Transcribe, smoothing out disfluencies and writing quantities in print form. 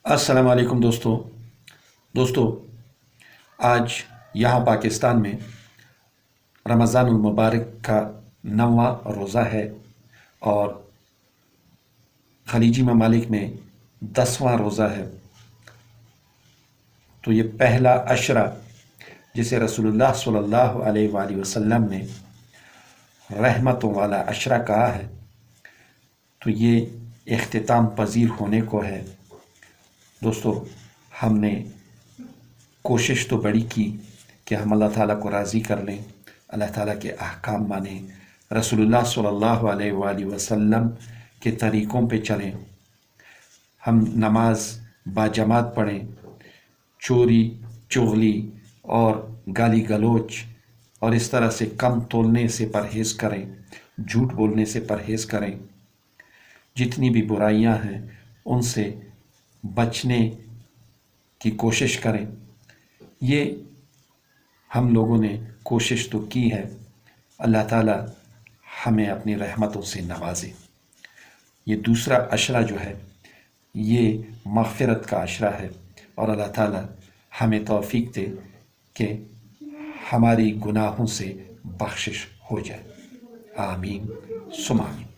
السلام علیکم دوستو آج یہاں پاکستان میں رمضان المبارک کا 9واں روزہ ہے اور خلیجی ممالک میں 10واں روزہ ہے۔ تو یہ پہلا عشرہ جسے رسول اللہ صلی اللہ علیہ وآلہ وسلم نے رحمتوں والا عشرہ کہا ہے، تو یہ اختتام پذیر ہونے کو ہے۔ دوستو، ہم نے کوشش تو بڑی کی کہ ہم اللہ تعالیٰ کو راضی کر لیں، اللہ تعالیٰ کے احکام مانیں، رسول اللہ صلی اللہ علیہ وآلہ وسلم کے طریقوں پہ چلیں، ہم نماز باجماعت پڑھیں، چوری چغلی اور گالی گلوچ اور اس طرح سے کم تولنے سے پرہیز کریں، جھوٹ بولنے سے پرہیز کریں، جتنی بھی برائیاں ہیں ان سے بچنے کی کوشش کریں۔ یہ ہم لوگوں نے کوشش تو کی ہے، اللہ تعالیٰ ہمیں اپنی رحمتوں سے نوازے۔ یہ دوسرا عشرہ جو ہے یہ مغفرت کا عشرہ ہے، اور اللہ تعالیٰ ہمیں توفیق دے کہ ہماری گناہوں سے بخشش ہو جائے۔ آمین ثم آمین۔